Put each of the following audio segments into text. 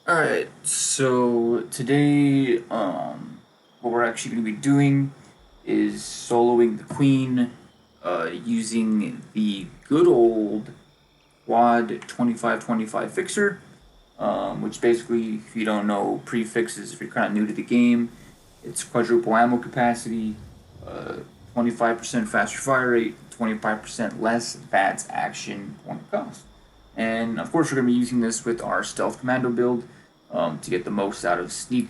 Alright, so today, what we're actually going to be doing is soloing the Queen, using the good old quad 25-25 fixer, which basically, if you don't know prefixes, if you're kind of new to the game, it's quadruple ammo capacity, 25% faster fire rate, 25% less VATS action point cost. And of course, we're going to be using this with our stealth commando build to get the most out of sneak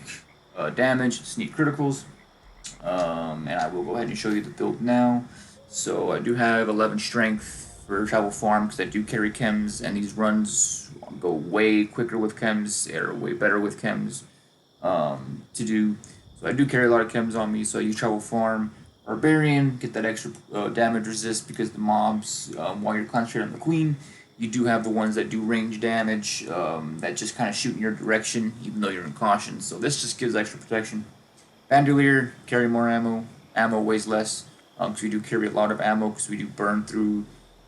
damage, sneak criticals. And I will go ahead and show you the build now. So I do have 11 strength for travel farm because I do carry chems, and these runs go way quicker with chems, or way better with chems to do. So I do carry a lot of chems on me, so I use travel farm. Barbarian, get that extra damage resist because the mobs, while you're concentrating on the Queen, you do have the ones that do range damage that just kind of shoot in your direction, even though you're in caution. So this just gives extra protection. Bandolier, carry more ammo. Ammo weighs less, because we do carry a lot of ammo, because we do burn through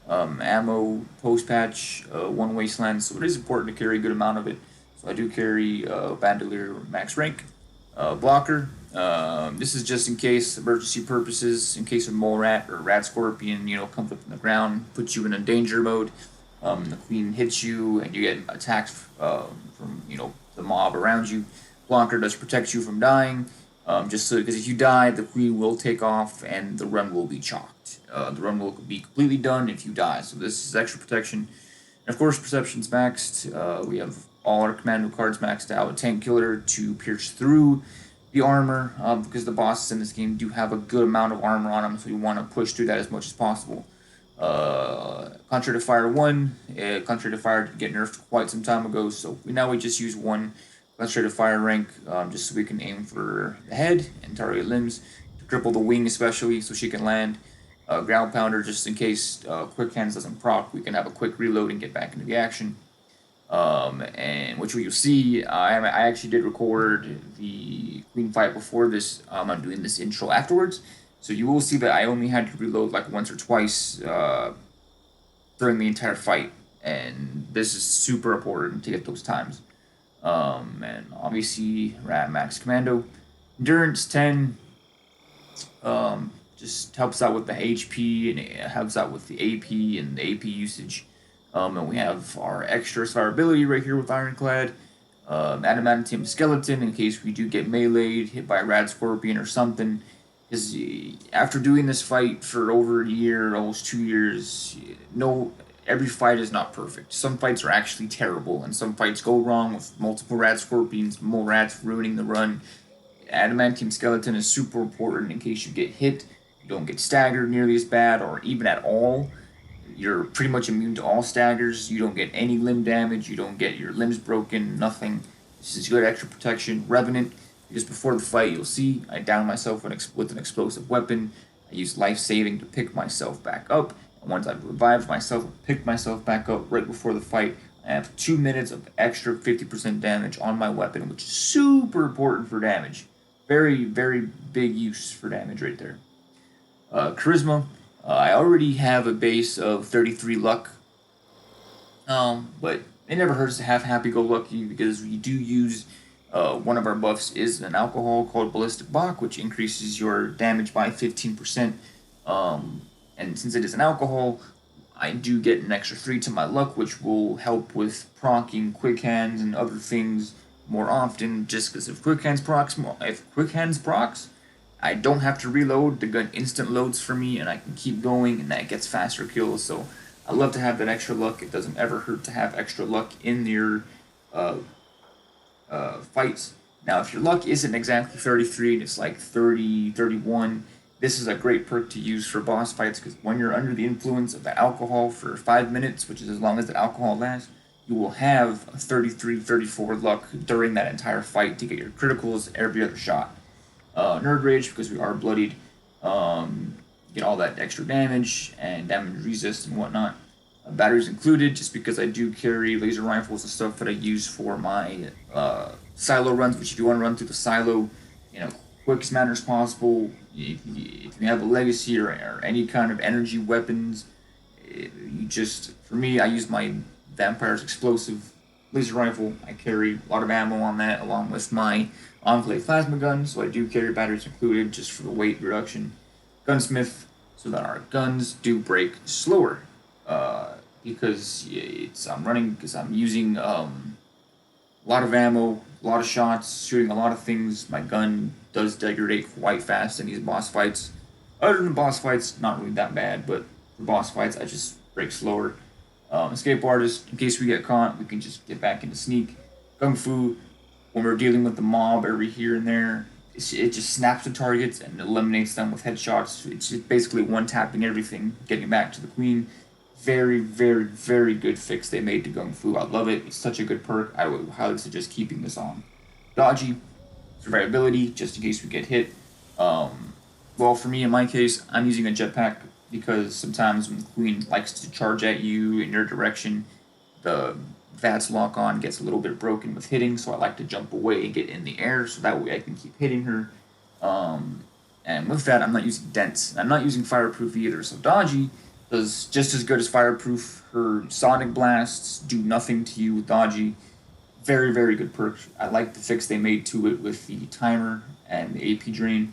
ammo post-patch, one wasteland, so it is important to carry a good amount of it. So I do carry Bandolier max rank. Blocker, this is just in case, emergency purposes, in case a mole rat or rat scorpion, comes up from the ground, puts you in a danger mode. The Queen hits you and you get attacked from the mob around you. Blocker does protect you from dying, just so because if you die, the Queen will take off and the run will be chalked. The run will be completely done if you die. So this is extra protection. And of course, perception's maxed. We have all our commando cards maxed out. Tank killer to pierce through the armor, because the bosses in this game do have a good amount of armor on them, so you want to push through that as much as possible. Contrary to Fire 1, Contrary to Fire did get nerfed quite some time ago, so now we just use one Contrary to Fire rank, just so we can aim for the head and target limbs, to cripple the wing especially, so she can land. Ground Pounder, just in case Quick Hands doesn't proc, we can have a quick reload and get back into the action. And which you'll see, I actually did record the Queen fight before this. I'm doing this intro afterwards, so you will see that I only had to reload like once or twice during the entire fight, and this is super important to get those times. And obviously, Max Commando, Endurance 10, just helps out with the HP and it helps out with the AP and the AP usage. And we have our extra survivability right here with Ironclad. Adamantium Skeleton in case we do get meleeed, hit by a Rad Scorpion or something. Because after doing this fight for over a year, almost 2 years, every fight is not perfect. Some fights are actually terrible, and some fights go wrong with multiple Rad Scorpions, mole rats ruining the run. Adamantium Skeleton is super important in case you get hit. You don't get staggered nearly as bad, or even at all. You're pretty much immune to all staggers. You don't get any limb damage. You don't get your limbs broken. Nothing. This is good extra protection. Revenant. Just before the fight, you'll see I down myself with an explosive weapon. I use life saving to pick myself back up. And once I've revived myself, picked myself back up right before the fight, I have 2 minutes of extra 50% damage on my weapon, which is super important for damage. Very, very big use for damage right there. Charisma. I already have a base of 33 luck, but it never hurts to have happy-go-lucky because we do use one of our buffs is an alcohol called Ballistic Bach, which increases your damage by 15%. And since it is an alcohol, I do get an extra 3 to my luck, which will help with proccing Quick Hands and other things more often. Just because if Quick Hands procs, I don't have to reload. The gun instant loads for me, and I can keep going, and that gets faster kills. So I love to have that extra luck. It doesn't ever hurt to have extra luck in your uh, fights. Now, if your luck isn't exactly 33 and it's like 30, 31, this is a great perk to use for boss fights because when you're under the influence of the alcohol for 5 minutes, which is as long as the alcohol lasts, you will have a 33, 34 luck during that entire fight to get your criticals every other shot. Nerd Rage, because we are bloodied, get all that extra damage and damage resist and whatnot. Batteries included, just because I do carry laser rifles and stuff that I use for my silo runs, which if you want to run through the silo in a quickest manner as possible, if you have a legacy or any kind of energy weapons, you just, for me, I use my Vampire's explosive laser rifle. I carry a lot of ammo on that along with my Enclave plasma gun, so I do carry batteries included just for the weight reduction. Gunsmith, so that our guns do break slower. Because I'm using a lot of ammo, a lot of shots, shooting a lot of things. My gun does degrade quite fast in these boss fights. Other than boss fights, not really that bad, but for boss fights, I just break slower. Escape Artist, in case we get caught, we can just get back into sneak. Kung Fu, when we're dealing with the mob every here and there, it just snaps the targets and eliminates them with headshots. It's just basically one-tapping everything, getting back to the queen. Very, very, very good fix they made to Kung Fu. I love it. It's such a good perk. I would highly suggest keeping this on. Dodgy, survivability, just in case we get hit. Well, for me, in my case, I'm using a jetpack because sometimes when the queen likes to charge at you in your direction, the VATS lock-on gets a little bit broken with hitting, so I like to jump away and get in the air so that way I can keep hitting her. And with that, I'm not using dents. I'm not using fireproof either, so Dodgy does just as good as fireproof. Her sonic blasts do nothing to you with Dodgy. Very, very good perk. I like the fix they made to it with the timer and the AP drain.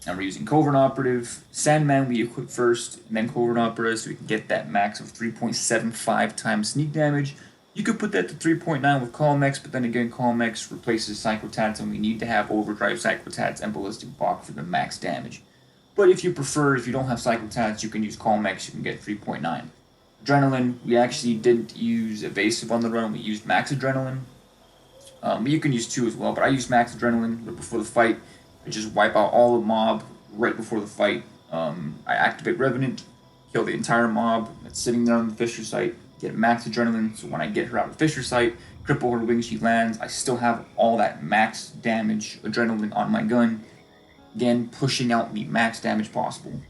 And we're using Covert Operative. Sandman we equip first, and then Covert Operative so we can get that max of 3.75 times sneak damage. You could put that to 3.9 with Column X, but then again, Column X replaces Psychotats, and we need to have Overdrive Psychotats and Ballistic Bach for the max damage. But if you prefer, if you don't have Psychotats, you can use Column X, you can get 3.9. Adrenaline, we actually didn't use Evasive on the run, we used Max Adrenaline. But you can use 2 as well, but I used Max Adrenaline right before the fight. I just wipe out all the mob right before the fight. I activate Revenant, kill the entire mob that's sitting there on the Fisher site, get max adrenaline, so when I get her out of the Fisher site, cripple her wing, she lands, I still have all that max damage adrenaline on my gun. Again, pushing out the max damage possible.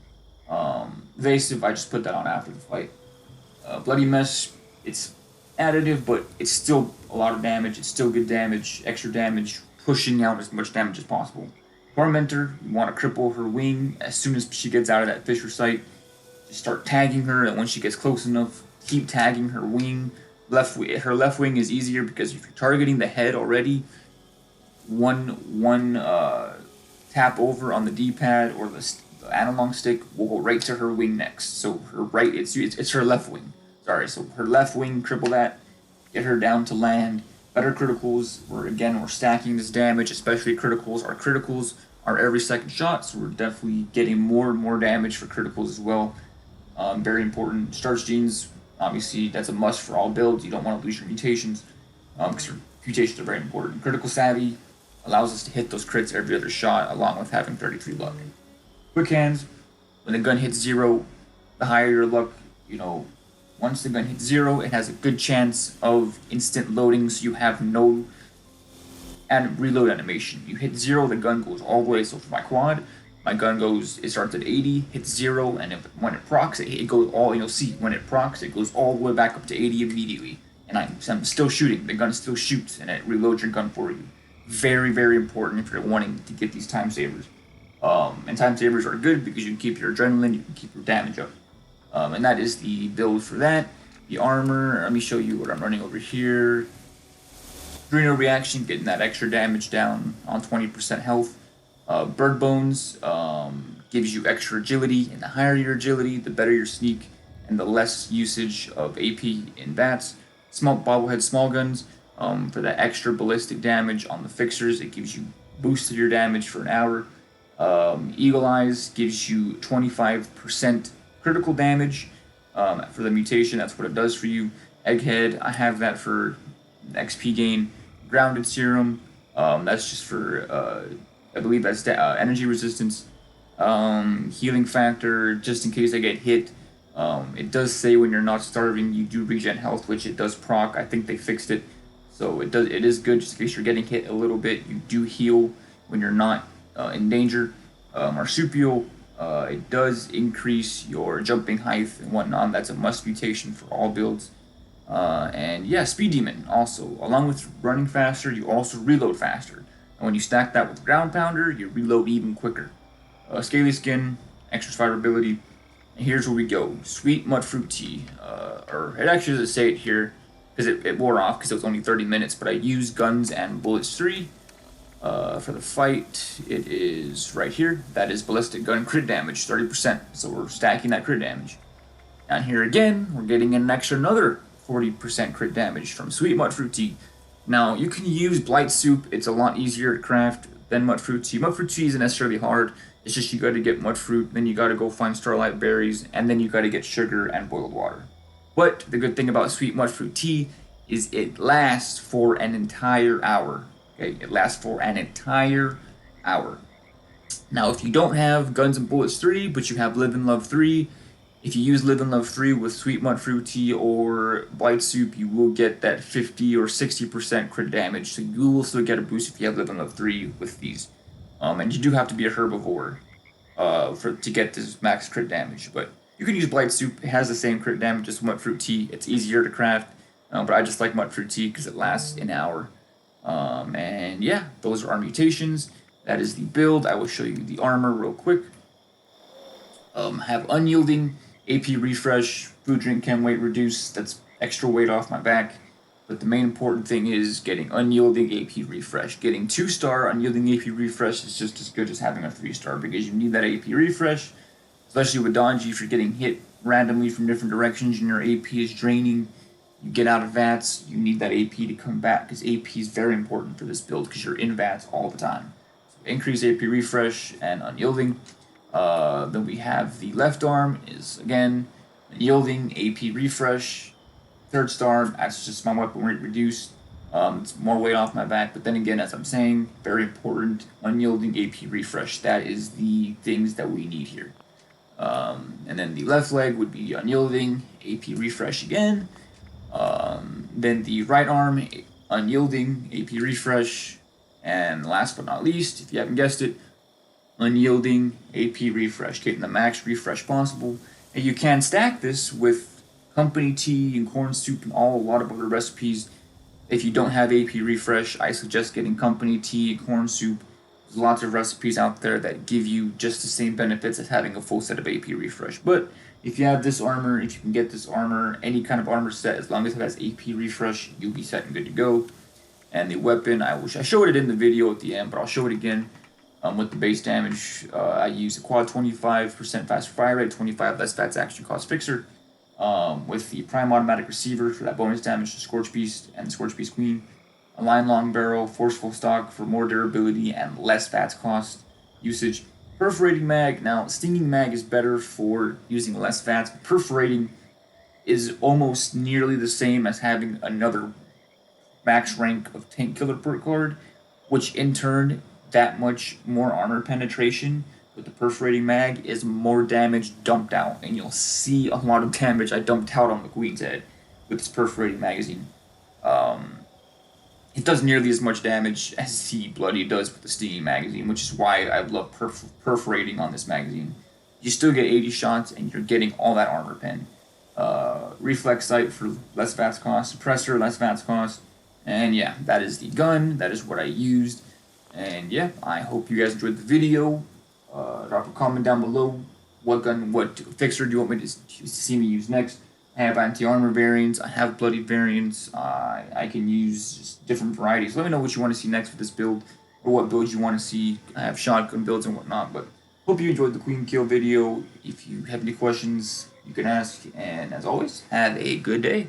Evasive, I just put that on after the fight. Bloody Mess, it's additive, but it's still a lot of damage, it's still good damage, extra damage, pushing out as much damage as possible. Tormentor, you want to cripple her wing as soon as she gets out of that Fisher site. Just start tagging her, and when she gets close enough, keep tagging her wing. Her left wing is easier because if you're targeting the head already, one tap over on the D-pad or the analog stick will go right to her wing next. So her right, it's her left wing. Sorry, so her left wing, cripple that, get her down to land. Better criticals. We're stacking this damage, especially criticals. Our criticals are every second shot, so we're definitely getting more and more damage for criticals as well. Very important. Starch Genes, obviously, that's a must for all builds. You don't want to lose your mutations, because your mutations are very important. Critical Savvy allows us to hit those crits every other shot, along with having 33 luck. Quick Hands, when the gun hits 0, the higher your luck, once the gun hits 0, it has a good chance of instant loading, so you have no reload animation. You hit 0, the gun goes all the way. So for my quad, my gun it starts at 80, hits 0, and when it procs, it goes all, you'll see, when it procs, it goes all the way back up to 80 immediately. And I'm still shooting, the gun still shoots, and it reloads your gun for you. Very, very important if you're wanting to get these time savers. And time savers are good because you can keep your adrenaline, you can keep your damage up. And that is the build for that. The armor, let me show you what I'm running over here. Adrenal Reaction, getting that extra damage down on 20% health. Bird Bones gives you extra agility, and the higher your agility, the better your sneak, and the less usage of AP in VATS. Small Bobblehead Small Guns, for that extra ballistic damage on the fixers, it gives you boosted your damage for an hour. Eagle Eyes gives you 25% critical damage for the mutation. That's what it does for you. Egghead, I have that for XP gain. Grounded Serum, that's just for, I believe that's energy resistance. Healing Factor, just in case I get hit. It does say when you're not starving, you do regen health, which it does proc. I think they fixed it. So it is good just in case you're getting hit a little bit. You do heal when you're not in danger. Marsupial, it does increase your jumping height and whatnot. That's a must mutation for all builds. And yeah, Speed Demon also. Along with running faster, you also reload faster. And when you stack that with Ground Pounder, you reload even quicker. Scaly Skin, extra survivability. And here's where we go. Sweet Mudfruit Tea. Or it actually doesn't say it here because it wore off because it was only 30 minutes. But I used Guns and Bullets 3. For the fight, it is right here. That is Ballistic Gun crit damage, 30%. So we're stacking that crit damage. Down here again, we're getting an extra another 40% crit damage from Sweet Mudfruit Tea. Now, you can use Blight Soup. It's a lot easier to craft than Mudfruit Tea. Mudfruit Tea isn't necessarily hard. It's just you got to get Mudfruit, then you got to go find Starlight Berries, and then you got to get sugar and boiled water. But the good thing about Sweet Mudfruit Tea is it lasts for an entire hour. Okay, it lasts for an entire hour. Now, if you don't have Guns and Bullets 3, but you have Live and Love 3, if you use Live and Love 3 with Sweet Mudfruit Tea or Blight Soup, you will get that 50 or 60% crit damage. So you will still get a boost if you have Live and Love 3 with these. And you do have to be a herbivore to get this max crit damage. But you can use Blight Soup. It has the same crit damage as Mudfruit Tea. It's easier to craft. But I just like Mudfruit Tea because it lasts an hour. And yeah, those are our mutations. That is the build. I will show you the armor real quick. Have Unyielding, AP Refresh, Food Drink Chem Weight Reduce. That's extra weight off my back. But the main important thing is getting Unyielding AP Refresh. Getting 2-star Unyielding AP Refresh is just as good as having a 3-star because you need that AP Refresh. Especially with Donji, if you're getting hit randomly from different directions and your AP is draining, you get out of VATS, you need that AP to come back because AP is very important for this build because you're in VATS all the time. So increase AP Refresh and Unyielding. Then we have the left arm is, again, Unyielding, AP Refresh. 3rd star, that's just my weapon rate reduced. It's more weight off my back, but then again, as I'm saying, very important, Unyielding, AP Refresh. That is the things that we need here. And then the left leg would be Unyielding, AP Refresh again. Then the right arm, Unyielding, AP Refresh. And last but not least, if you haven't guessed it, Unyielding, AP Refresh, getting the max refresh possible. And you can stack this with company tea and corn soup and a lot of other recipes. If you don't have AP Refresh, I suggest getting company tea and corn soup. There's lots of recipes out there that give you just the same benefits as having a full set of AP Refresh. But if you have this armor, if you can get this armor, any kind of armor set, as long as it has AP Refresh, you'll be set and good to go. And the weapon, I showed it in the video at the end, but I'll show it again. With the base damage, I use a quad 25% faster fire rate, 25 less VATS action cost fixer. With the prime automatic receiver for that bonus damage to Scorchbeast and the Scorchbeast Queen. A line long barrel, forceful stock for more durability and less VATS cost usage. Perforating mag, now stinging mag is better for using less VATS, but perforating is almost nearly the same as having another max rank of tank killer perk card, which in turn that much more armor penetration with the perforating mag is more damage dumped out, and you'll see a lot of damage I dumped out on the Queen's head with this perforating magazine. It does nearly as much damage as the Bloody does with the Stinging magazine, which is why I love perforating on this magazine. You still get 80 shots, and you're getting all that armor pen. Reflex sight for less VATS cost, suppressor, less VATS cost, and yeah, that is the gun, that is what I used. And yeah, I hope you guys enjoyed the video. Drop a comment down below. What gun, what fixer do you want me to see me use next? I have anti-armor variants. I have bloodied variants. I can use just different varieties. Let me know what you want to see next for this build, or what builds you want to see. I have shotgun builds and whatnot. But hope you enjoyed the Queen Kill video. If you have any questions, you can ask. And as always, have a good day.